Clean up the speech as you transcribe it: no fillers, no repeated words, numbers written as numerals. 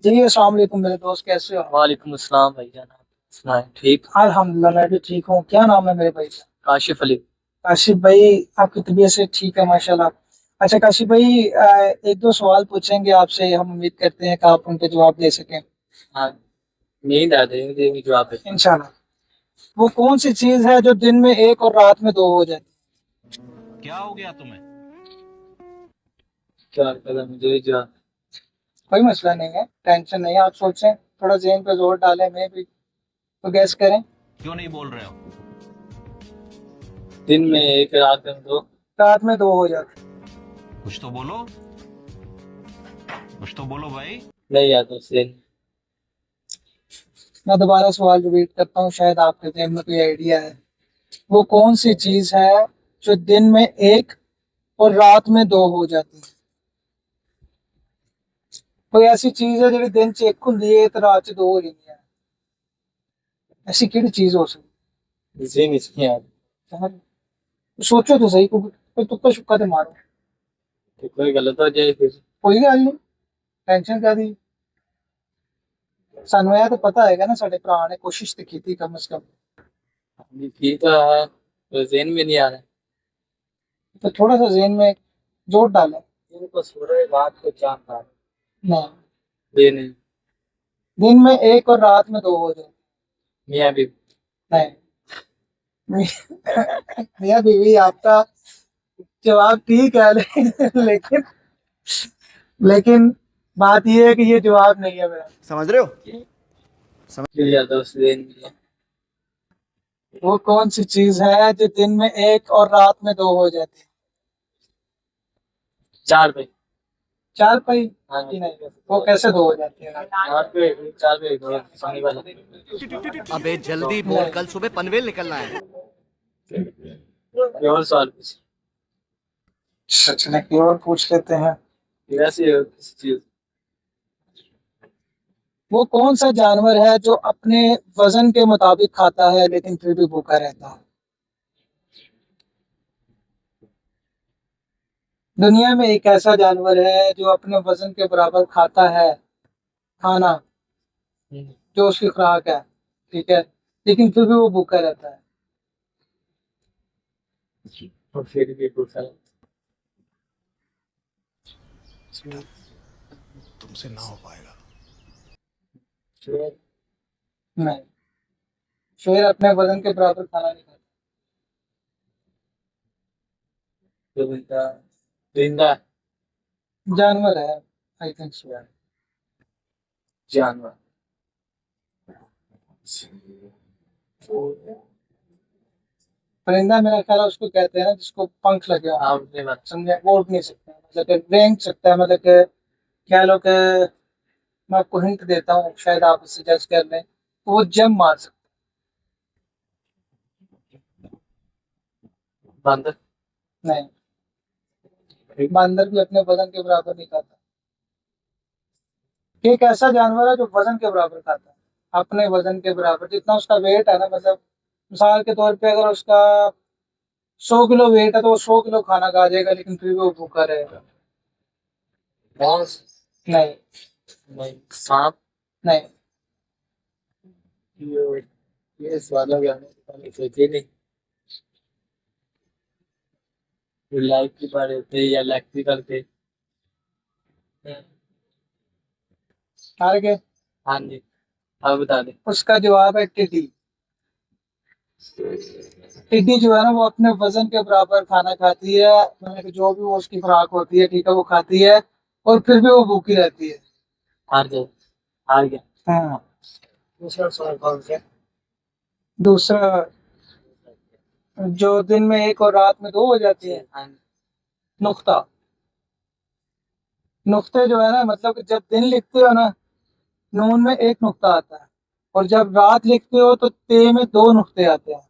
जी अस्सलाम वालेकुम मेरे दोस्त, कैसे हो? वालेकुम अस्सलाम भाईजान, आप सुनाएं? ठीक। अल्हम्दुलिल्लाह मैं भी ठीक हूँ। क्या नाम है मेरे भाई का? काशिफ अली। काशिफ भाई, आपकी तबीयत से ठीक है माशाल्लाह। अच्छा काशिफ भाई, एक दो सवाल पूछेंगे आपसे, हम उम्मीद करते हैं कि आप उनके जवाब दे सकें हाँ, नींद आ रही है जवाब है। इंशाल्लाह। वो कौन सी चीज है जो दिन में एक और रात में दो हो जाती क्या हो गया तुम्हें? क्या कदम मुझे जवाब। है? कोई मसला नहीं है, टेंशन नहीं है, आप सोचें, थोड़ा ज़हन पे जोर डालें, मैं भी तो गैस करें। क्यों नहीं बोल रहे हो? दिन में एक रात में दो। रात में दो हो जाती कुछ तो बोलो, कुछ तो बोलो भाई। नहीं याद उससे। है। मैं दोबारा सवाल रिपीट करता हूँ, शायद आपके जहन में कोई आइडिया है। वो कौन सी चीज है जो दिन में एक और रात में दो हो जाती है? कोई ऐसी चीज है जो दिन च एक होंगी है तो रात च दो हो जाती है? ऐसी केड़ी चीज हो सकती जिन इसकी याद। है? सोचो तो सही, कोई तुक्का शुक्का तो मारो। तो कोई गलत हो जाए फिर। कोई गल नहीं, टेंशन कादी। सानू यह तो पता है ना, साडे भरा ने कोशिश तो की थी कम से कम। अभी ठीक तो है, तो जिन में नहीं आ रहा। तो थोड़ा सा जेहन में जोर डालें। इनको सूरज रात को चांद था। नहीं, दिन। दिन में एक और रात में दो हो जाए। मियाँ भी। नहीं। मियां बीवी आपका जवाब ठीक है, लेकिन लेकिन बात यह है कि ये जवाब नहीं है मेरा। समझ रहे हो? फिर याद उस दिन में। वो कौन सी चीज है जो दिन में एक और रात में दो हो जाती है? चार पे। चार पाई? हाँ जी नहीं, वो कैसे दो हो जाती है? चार पे सोने वाला। अबे जल्दी बोल, कल सुबह पनवेल निकलना है। और सवाल पूछ। सच में की और पूछ लेते हैं। वैसे हो किसी चीज। वो कौन सा जानवर है जो अपने वजन के मुताबिक खाता है लेकिन फिर भी भूखा रहता है? दुनिया में एक ऐसा जानवर है जो अपने वजन के बराबर खाता है खाना, जो उसकी खुराक है, ठीक है, लेकिन फिर भी वो भूखा रहता है। और फिर भी पूछा। तुमसे ना हो पाएगा। शेर। नहीं, शेर अपने वजन के बराबर खाना नहीं खाता। तो बेटा जिंदा जानवर है, आई थिंक सो। जानवर। परिंदा मेरा ख्याल है उसको कहते हैं ना जिसको पंख लगे हो, आपने बात। समझे, वो उड़ नहीं सकता, मतलब कि रेंग सकता है, मतलब कि कह लो कि मैं आपको हिंट देता हूँ, शायद आप उससे जज कर लें, तो वो जम मार सकता बंदर। है। नहीं, बंदर भी अपने वजन के बराबर नहीं खाता। एक ऐसा जानवर है जो वजन के बराबर खाता है, अपने वजन के बराबर, जितना उसका वेट है ना, मतलब मिसाल के तौर पे अगर उसका 100 किलो वेट है तो वो 100 किलो खाना खा जाएगा लेकिन फिर भी वो भूखा रहेगा। भैंस। नहीं। नहीं सांप। नहीं। ये सवाल हो गया, मैंने सोचे नहीं। लाइट की बात थे या इलेक्ट्रिकल थे। हार गए? हाँ जी। अब बता दें। उसका जवाब है टिड्डी। टिड्डी जो है ना, वो अपने वजन के बराबर खाना खाती है, मतलब कि जो भी वो उसकी खुराक होती है, ठीक है, वो खाती है और फिर भी वो भूखी रहती है। हार गए। हार गया। हाँ। दूसरा सवाल कौन सा। दूसरा, जो दिन में एक और रात में दो हो जाती है। हाँ। नुक्ता। नुक्ते जो है ना, मतलब कि जब दिन लिखते हो ना, नून में एक नुक्ता आता है, और जब रात लिखते हो तो ते में दो नुक्ते आते हैं।